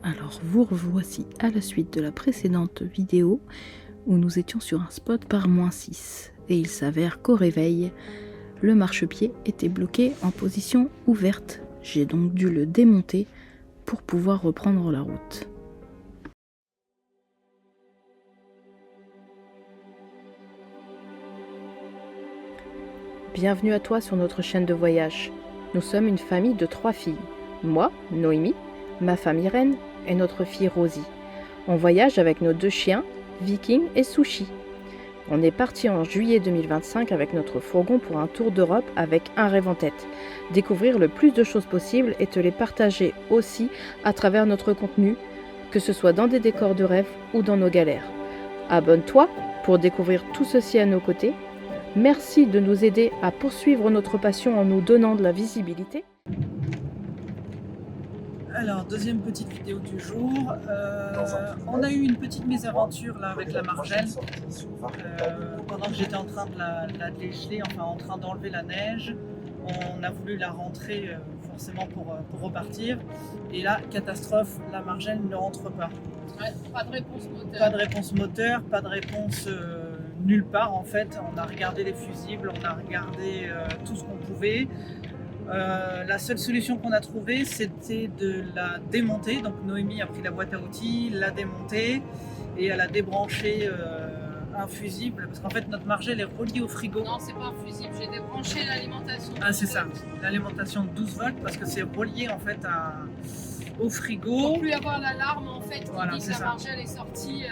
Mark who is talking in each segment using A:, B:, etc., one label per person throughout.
A: Alors vous revoici à la suite de la précédente vidéo où nous étions sur un spot par -6 et il s'avère qu'au réveil, le marchepied était bloqué en position ouverte. J'ai donc dû le démonter pour pouvoir reprendre la route. Bienvenue à toi sur notre chaîne de voyage. Nous sommes une famille de 3 filles. Moi, Noémie, ma femme Irène et notre fille Rosie. On voyage avec nos 2 chiens, Viking et Sushi. On est parti en juillet 2025 avec notre fourgon pour un tour d'Europe avec un rêve en tête. Découvrir le plus de choses possibles et te les partager aussi à travers notre contenu, que ce soit dans des décors de rêve ou dans nos galères. Abonne-toi pour découvrir tout ceci à nos côtés. Merci de nous aider à poursuivre notre passion en nous donnant de la visibilité.
B: Alors, deuxième petite vidéo du jour. On a eu une petite mésaventure là avec la margelle. Pendant que j'étais en train de la dégeler, enfin en train d'enlever la neige, on a voulu la rentrer forcément pour repartir. Et là, catastrophe, la margelle ne rentre pas.
C: Ouais, pas de réponse moteur.
B: Pas de réponse moteur, pas de réponse nulle part en fait. On a regardé les fusibles, on a regardé tout ce qu'on pouvait. La seule solution qu'on a trouvée, c'était de la démonter. Donc Noémie a pris la boîte à outils, l'a démontée et elle a débranché un fusible parce qu'en fait notre margelle est reliée au frigo.
C: Non, c'est pas un fusible, j'ai débranché l'alimentation.
B: Ah c'est ça, l'alimentation de 12 volts parce que c'est relié en fait au frigo.
C: Pour plus avoir l'alarme en fait qui
B: voilà,
C: dit que la margelle est sortie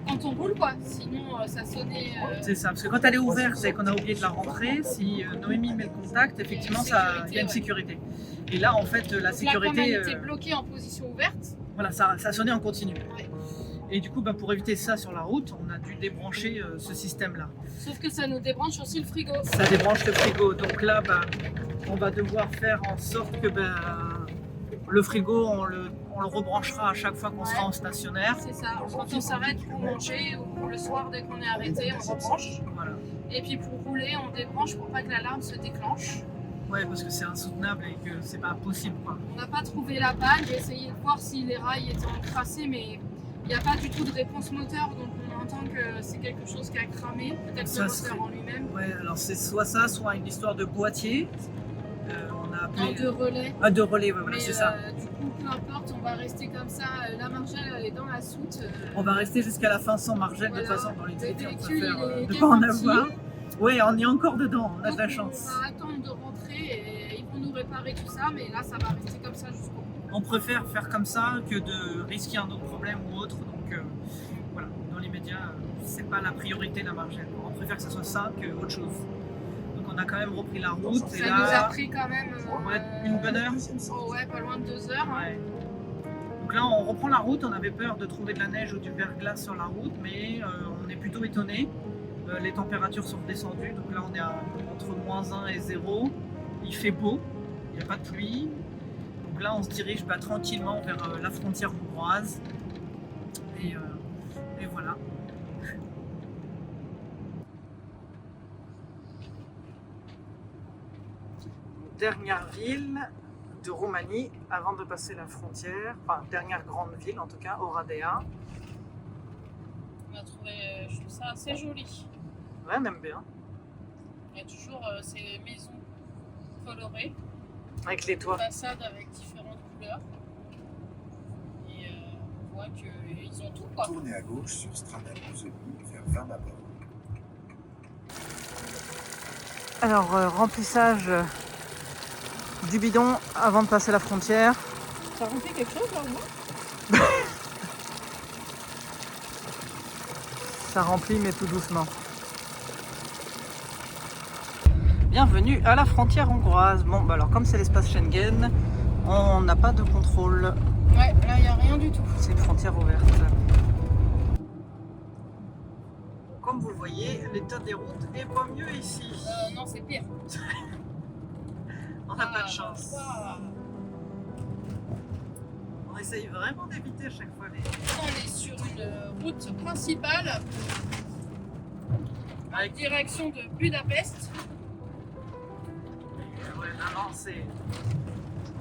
C: quand on roule quoi, sinon ça sonnait.
B: C'est ça, parce que quand elle est ouverte et qu'on a oublié de la rentrer, si Noémie met le contact, effectivement il y a une sécurité. Et là en fait la sécurité.
C: Là, comme elle était bloquée en position ouverte.
B: Voilà, ça sonnait en continu.
C: Ouais.
B: Et du coup, pour éviter ça sur la route, on a dû débrancher ce système-là.
C: Sauf que ça nous débranche aussi le frigo.
B: Ça débranche le frigo. Donc là, on va devoir faire en sorte que le frigo, on le rebranchera à chaque fois qu'on sera en stationnaire.
C: C'est ça. Quand on s'arrête pour manger ou le soir, dès qu'on est arrêté, on rebranche.
B: Voilà.
C: Et puis pour rouler, on débranche pour pas que l'alarme se déclenche.
B: Ouais, parce que c'est insoutenable et que c'est pas possible, quoi.
C: On n'a pas trouvé la panne. J'ai essayé de voir si les rails étaient encrassés, mais il n'y a pas du tout de réponse moteur, donc on entend que c'est quelque chose qui a cramé, peut-être le moteur en lui-même.
B: Ouais, alors c'est soit ça, soit une histoire de boîtier. On a appelé...
C: Non, de relais.
B: Ah, de relais, ouais, voilà,
C: mais
B: c'est ça.
C: Du coup, peu importe, on va rester comme ça. La margelle, elle est dans la soute.
B: On va rester jusqu'à la fin sans margelle,
C: voilà.
B: De toute façon, dans les
C: Le
B: véhicules, on
C: véhicule,
B: préfère
C: il
B: ne
C: est
B: pas en
C: garanti.
B: avoir. Oui, on est encore dedans, on a
C: Donc,
B: de la chance.
C: On va attendre de rentrer et ils vont nous réparer tout ça, mais là, ça va rester comme ça jusqu'au bout.
B: On préfère faire comme ça que de risquer un autre problème ou autre. Donc voilà, dans l'immédiat, c'est pas la priorité la margelle. On préfère que ce soit ça qu'autre chose. Donc on a quand même repris la route.
C: Ça
B: et là,
C: nous a pris quand même
B: une bonne heure.
C: Oh ouais, pas loin de 2 heures. Hein.
B: Ouais. Donc là, on reprend la route. On avait peur de trouver de la neige ou du verglas sur la route, mais on est plutôt étonné. Les températures sont redescendues. Donc là, on est entre -1 et 0. Il fait beau, il n'y a pas de pluie. Donc là, on se dirige tranquillement vers la frontière hongroise. Et voilà. Dernière ville de Roumanie avant de passer la frontière. Enfin, dernière grande ville en tout cas, Oradea.
C: On a trouvé, je trouve ça assez joli.
B: Ouais, on aime bien.
C: Il y a toujours ces maisons colorées.
B: Avec les toits.
C: Façades avec différentes couleurs. Et on voit qu'ils ont tout quoi.
D: Tournez à gauche sur Strada Buzoni vers Vernabor.
B: Alors, remplissage du bidon avant de passer la frontière.
C: Ça remplit quelque chose là moi?
B: Ça remplit mais tout doucement. Bienvenue à la frontière hongroise. Bon, alors comme c'est l'espace Schengen, on n'a pas de contrôle.
C: Ouais, là il n'y a rien du tout.
B: C'est une frontière ouverte. Comme vous le voyez, l'état des routes est pas mieux ici.
C: Non, c'est pire.
B: On n'a pas de chance.
C: Wow.
B: On essaye vraiment d'éviter à chaque fois les...
C: On est sur une route principale en direction de Budapest.
B: Ouais, non, c'est...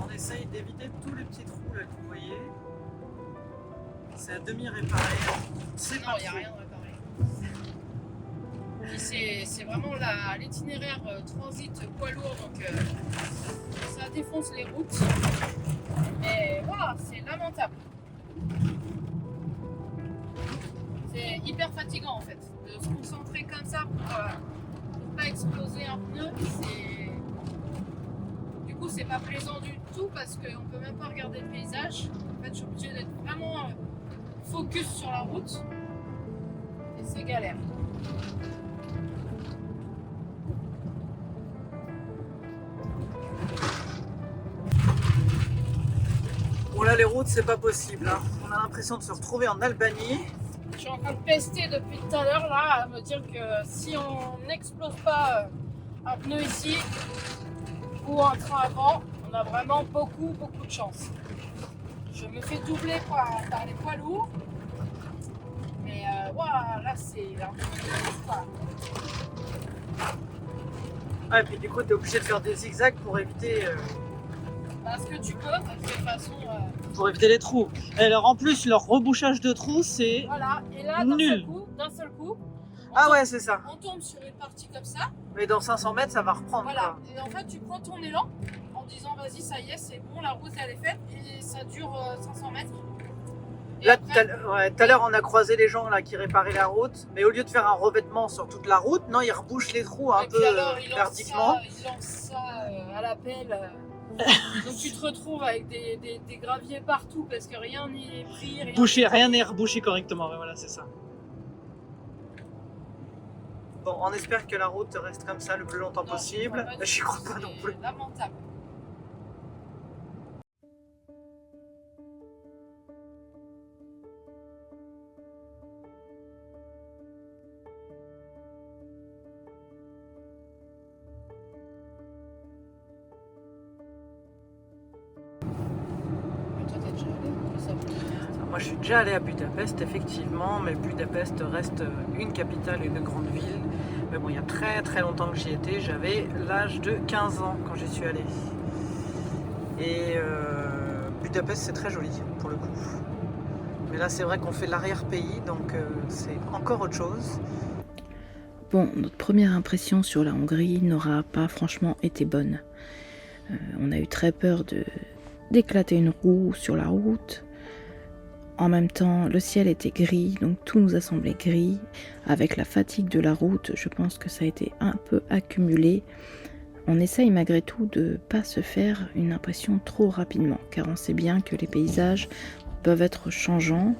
B: On essaye d'éviter tous les petits trous là que vous voyez. C'est à demi réparé. C'est
C: Non,
B: pas
C: il n'y a
B: trop.
C: rien de réparé. Puis c'est vraiment l'itinéraire transit poids lourd, donc ça défonce les routes. Mais voilà, c'est lamentable. C'est hyper fatigant en fait. De se concentrer comme ça pour pas exploser un pneu, du coup c'est pas plaisant du tout parce qu'on peut même pas regarder le paysage. En fait je suis obligée d'être vraiment focus sur la route et c'est galère.
B: Bon là les routes c'est pas possible. Hein. On a l'impression de se retrouver en Albanie.
C: Je suis en train de pester depuis tout à l'heure là à me dire que si on n'explose pas un pneu ici ou un train avant, on a vraiment beaucoup de chance. Je me fais doubler par les poids lourds. Mais voilà, là c'est un peu pas.
B: Ah, et puis du coup t'es obligé de faire des zigzags pour éviter
C: Parce que tu peux, de toute façon.
B: pour éviter les trous. Et alors en plus leur rebouchage de trous c'est
C: Voilà, et là
B: nul.
C: d'un seul coup,
B: Ah ouais c'est ça.
C: on tombe sur une partie comme ça.
B: Mais dans 500 mètres ça va reprendre.
C: Voilà,
B: Quoi.
C: et en fait tu prends ton élan en disant vas-y ça y est c'est bon, la route elle est faite et ça dure 500 mètres. Et
B: Là
C: après,
B: tout à l'heure on a croisé les gens là qui réparaient la route, mais au lieu de faire un revêtement sur toute la route, non ils rebouchent les trous un
C: et
B: peu
C: puis alors il lance
B: vertiquement.
C: ça à la pelle. Donc tu te retrouves avec des graviers partout parce que rien n'est pris.
B: Rien n'est rebouché correctement, ouais, voilà c'est ça. Bon on espère que la route reste comme ça le plus longtemps possible. J'y crois pas non plus.
C: C'est lamentable. Toi t'es déjà allé ou ça peut-
B: Moi je suis déjà allée à Budapest effectivement, mais Budapest reste une capitale et une grande ville. Mais bon il y a très longtemps que j'y étais, j'avais l'âge de 15 ans quand j'y suis allée. Et Budapest c'est très joli pour le coup. Mais là c'est vrai qu'on fait l'arrière-pays donc c'est encore autre chose.
A: Bon, notre première impression sur la Hongrie n'aura pas franchement été bonne. On a eu très peur d'éclater une roue sur la route. En même temps, le ciel était gris, donc tout nous a semblé gris. Avec la fatigue de la route, je pense que ça a été un peu accumulé. On essaye malgré tout de ne pas se faire une impression trop rapidement, car on sait bien que les paysages peuvent être changeants,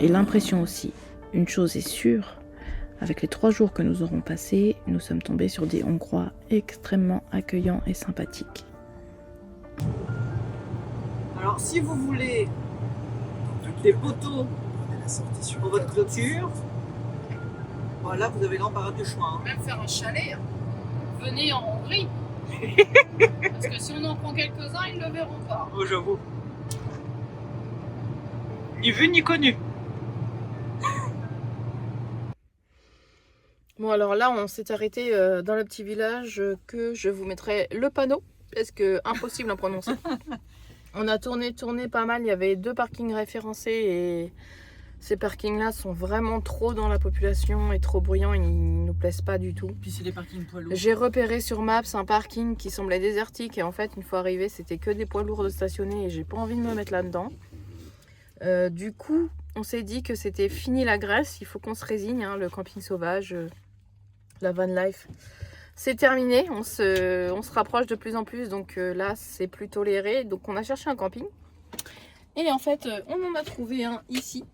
A: et l'impression aussi. Une chose est sûre, avec les 3 jours que nous aurons passés, nous sommes tombés sur des Hongrois extrêmement accueillants et sympathiques.
B: Alors si vous voulez des poteaux
D: Prenez la sortie sur
B: pour votre clôture, voilà vous avez l'embarras du choix. Hein.
C: Même faire un chalet, venez en Hongrie. Parce que si on en prend quelques-uns, ils ne le verront pas.
B: Oh j'avoue. Ni vu ni connu.
A: Bon alors là on s'est arrêté dans le petit village que je vous mettrai le panneau parce que impossible à prononcer. On a tourné pas mal, il y avait 2 parkings référencés et ces parkings là sont vraiment trop dans la population et trop bruyants, ils nous plaisent pas du tout.
B: Puis c'est des parkings poids lourds.
A: J'ai repéré sur Maps un parking qui semblait désertique et en fait une fois arrivé c'était que des poids lourds de stationner et j'ai pas envie de me mettre là-dedans. Du coup on s'est dit que c'était fini la Grèce, il faut qu'on se résigne, hein, le camping sauvage, la van life. C'est terminé, on se rapproche de plus en plus, donc là c'est plus toléré. Donc on a cherché un camping. Et en fait on en a trouvé un ici.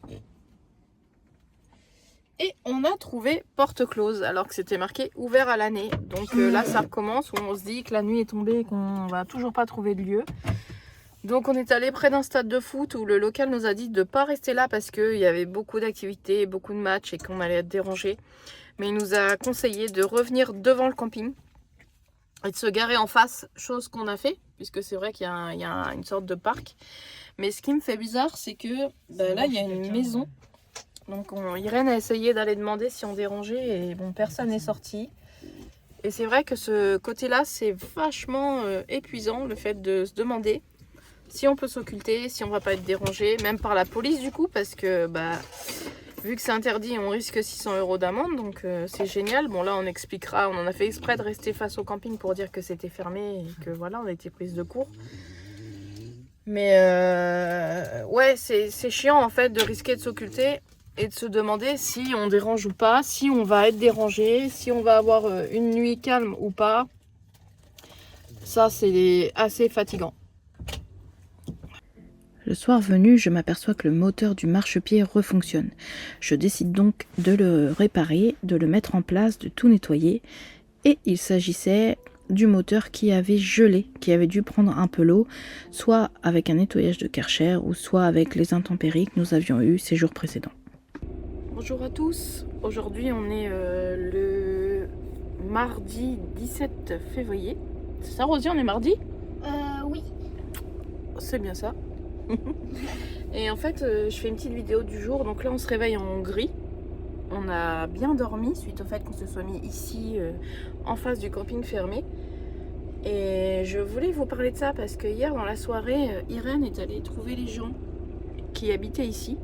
A: Et on a trouvé porte close, alors que c'était marqué ouvert à l'année. Donc là ça recommence, où on se dit que la nuit est tombée et qu'on va toujours pas trouver de lieu. Donc on est allé près d'un stade de foot où le local nous a dit de ne pas rester là parce qu'il y avait beaucoup d'activités, beaucoup de matchs et qu'on allait être dérangé. Mais il nous a conseillé de revenir devant le camping et de se garer en face, chose qu'on a fait, puisque c'est vrai qu'il y a une sorte de parc. Mais ce qui me fait bizarre, c'est que là, il y a une maison. Donc Irène a essayé d'aller demander si on dérangeait et bon, personne n'est sorti. Et c'est vrai que ce côté-là, c'est vachement épuisant, le fait de se demander. si on peut s'occulter, si on va pas être dérangé, même par la police du coup, parce que vu que c'est interdit, on risque 600 € d'amende, donc c'est génial. Bon là on expliquera, on en a fait exprès de rester face au camping pour dire que c'était fermé et que voilà, on a été prise de court. Mais ouais, c'est chiant en fait de risquer de s'occulter et de se demander si on dérange ou pas, si on va être dérangé, si on va avoir une nuit calme ou pas. Ça c'est assez fatigant. Le soir venu, je m'aperçois que le moteur du marchepied refonctionne. Je décide donc de le réparer, de le mettre en place, de tout nettoyer. Et il s'agissait du moteur qui avait gelé, qui avait dû prendre un peu l'eau, soit avec un nettoyage de Karcher, ou soit avec les intempéries que nous avions eues ces jours précédents. Bonjour à tous, aujourd'hui on est le mardi 17 février. C'est ça Rosie, on est mardi ?
E: Oui.
A: C'est bien ça. Et en fait, je fais une petite vidéo du jour. Donc là, on se réveille en Hongrie. On a bien dormi suite au fait qu'on se soit mis ici, en face du camping fermé. Et je voulais vous parler de ça parce que hier, dans la soirée, Irène est allée trouver les gens qui habitaient ici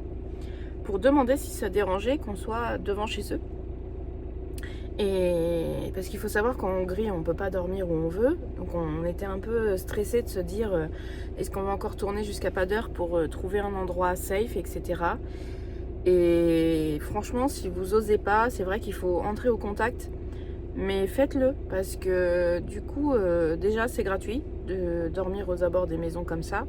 A: pour demander si ça dérangeait qu'on soit devant chez eux. Et parce qu'il faut savoir qu'en Hongrie on peut pas dormir où on veut, donc on était un peu stressé de se dire est-ce qu'on va encore tourner jusqu'à pas d'heure pour trouver un endroit safe, etc. Et franchement, si vous osez pas, c'est vrai qu'il faut entrer au contact, mais faites-le parce que du coup déjà c'est gratuit de dormir aux abords des maisons comme ça,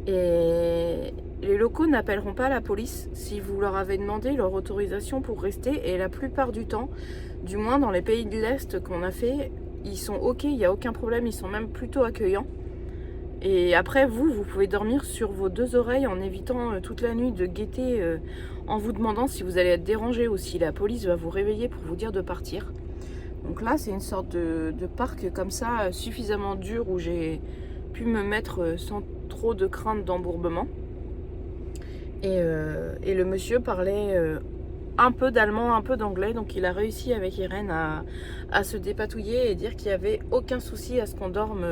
A: et les locaux n'appelleront pas la police si vous leur avez demandé leur autorisation pour rester, et la plupart du temps, du moins dans les pays de l'Est qu'on a fait, ils sont ok, il n'y a aucun problème, ils sont même plutôt accueillants. Et après vous pouvez dormir sur vos deux oreilles en évitant toute la nuit de guetter en vous demandant si vous allez être dérangé ou si la police va vous réveiller pour vous dire de partir. Donc là c'est une sorte de parc comme ça, suffisamment dur où j'ai pu me mettre sans trop de crainte d'embourbement. Et le monsieur parlait un peu d'allemand, un peu d'anglais, donc il a réussi avec Irène à se dépatouiller et dire qu'il n'y avait aucun souci à ce qu'on dorme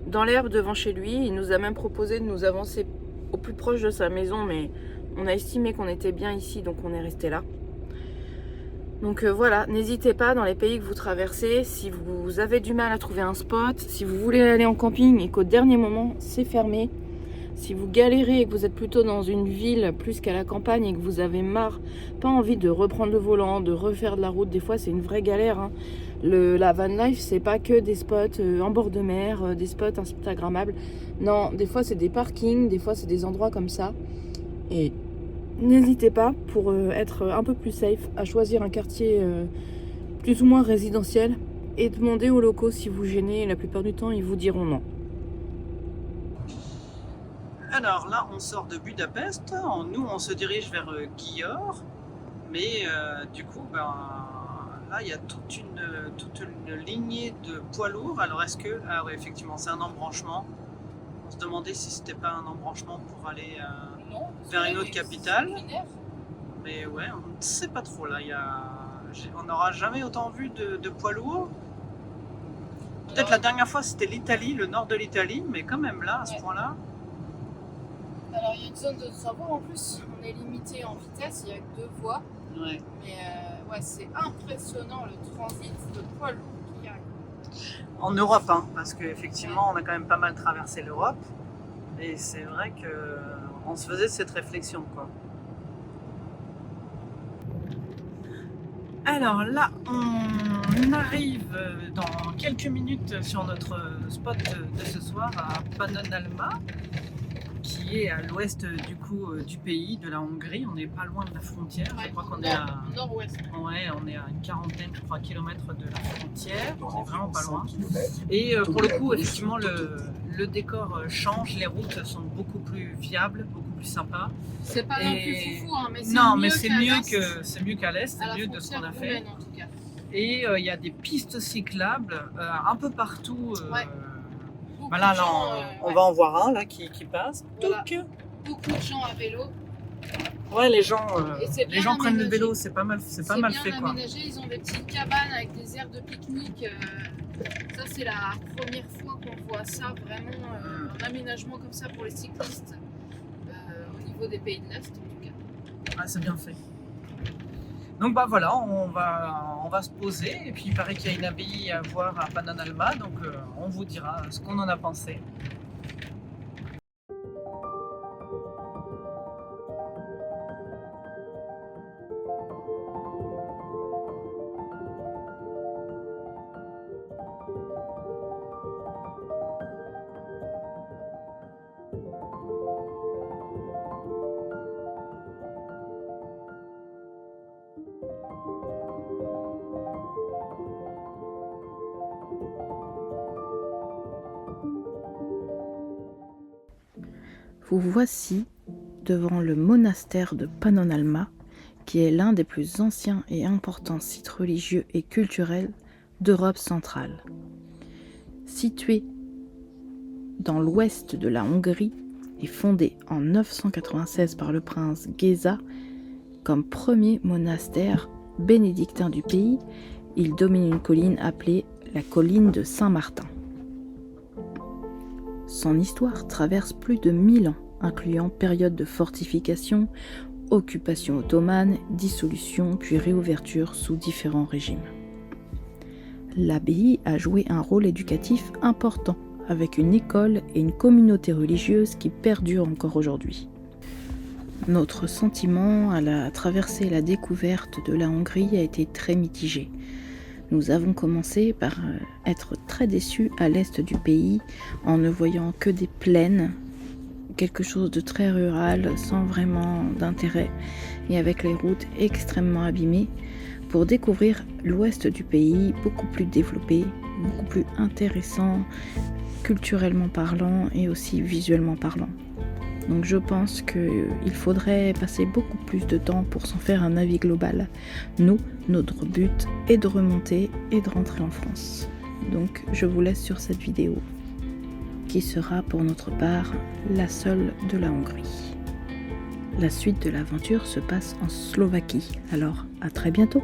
A: dans l'herbe devant chez lui. Il nous a même proposé de nous avancer au plus proche de sa maison, mais on a estimé qu'on était bien ici, donc on est resté là. Donc voilà, n'hésitez pas dans les pays que vous traversez, si vous avez du mal à trouver un spot, si vous voulez aller en camping et qu'au dernier moment c'est fermé, si vous galérez et que vous êtes plutôt dans une ville plus qu'à la campagne et que vous avez pas envie de reprendre le volant, de refaire de la route, des fois c'est une vraie galère, hein. La van life, c'est pas que des spots en bord de mer, des spots instagrammables. Non, des fois c'est des parkings, des fois c'est des endroits comme ça. Et n'hésitez pas, pour être un peu plus safe, à choisir un quartier plus ou moins résidentiel et demandez aux locaux si vous gênez. La plupart du temps, ils vous diront non.
B: Alors là, on sort de Budapest, nous on se dirige vers Győr, mais du coup, là il y a toute une lignée de poids lourds. Alors est-ce que, ah ouais, effectivement, c'est un embranchement. On se demandait si c'était pas un embranchement pour aller vers une autre capitale. Mais ouais, on ne sait pas trop là. On n'aura jamais autant vu de poids lourds. Peut-être la dernière fois c'était l'Italie, le nord de l'Italie, mais quand même là, à ce point-là.
C: Alors il y a une zone de travaux en plus, on est limité en vitesse, il n'y a que 2 voies.
B: Ouais.
C: Mais ouais, c'est impressionnant le transit de poids lourd qu'il y a.
B: En Europe, hein, parce qu'effectivement on a quand même pas mal traversé l'Europe. Et c'est vrai qu'on se faisait cette réflexion, quoi. Alors là, on arrive dans quelques minutes sur notre spot de ce soir à Pannonhalma, qui est à l'ouest du coup du pays, de la Hongrie. On n'est pas loin de la frontière.
C: Ouais,
B: Je crois qu'on est à
C: nord-ouest.
B: Ouais, on est à une quarantaine, je crois, kilomètres de la frontière. On est vraiment pas loin. Et pour le coup, effectivement, le décor change. Les routes sont beaucoup plus viables, beaucoup plus sympas.
C: C'est pas non plus foufou, hein, mais c'est
B: non,
C: mieux
B: mais c'est
C: qu'à
B: mieux qu'à l'est, c'est mieux de ce qu'on a fait.
C: En tout cas.
B: Et il y a des pistes cyclables un peu partout.
C: Ouais.
B: Voilà, là, on va en voir un là qui passe.
C: Voilà.
B: Touc.
C: Beaucoup de gens à vélo.
B: Ouais, les gens,
C: Et c'est bien
B: prennent le
C: aménagé.
B: vélo, c'est pas mal fait
C: bien
B: quoi.
C: aménagé, ils ont des petites cabanes avec des aires de pique-nique. Ça, c'est la première fois qu'on voit ça vraiment, un aménagement comme ça pour les cyclistes au niveau des pays de l'Est en tout cas.
B: Ouais, c'est bien fait. Donc bah voilà, on va se poser et puis il paraît qu'il y a une abbaye à voir à Pananalma, donc on vous dira ce qu'on en a pensé.
A: Vous voici devant le monastère de Pananalma, qui est l'un des plus anciens et importants sites religieux et culturels d'Europe centrale. Situé dans l'ouest de la Hongrie et fondé en 996 par le prince Géza comme premier monastère bénédictin du pays, il domine une colline appelée la colline de Saint-Martin. Son histoire traverse plus de 1000 ans, incluant période de fortification, occupation ottomane, dissolution puis réouverture sous différents régimes. L'abbaye a joué un rôle éducatif important, avec une école et une communauté religieuse qui perdurent encore aujourd'hui. Notre sentiment à la traversée et la découverte de la Hongrie a été très mitigé. Nous avons commencé par être très déçus à l'est du pays en ne voyant que des plaines, quelque chose de très rural sans vraiment d'intérêt et avec les routes extrêmement abîmées, pour découvrir l'ouest du pays beaucoup plus développé, beaucoup plus intéressant, culturellement parlant et aussi visuellement parlant. Donc je pense qu'il faudrait passer beaucoup plus de temps pour s'en faire un avis global. Nous, notre but est de remonter et de rentrer en France. Donc je vous laisse sur cette vidéo, qui sera pour notre part la seule de la Hongrie. La suite de l'aventure se passe en Slovaquie, alors à très bientôt!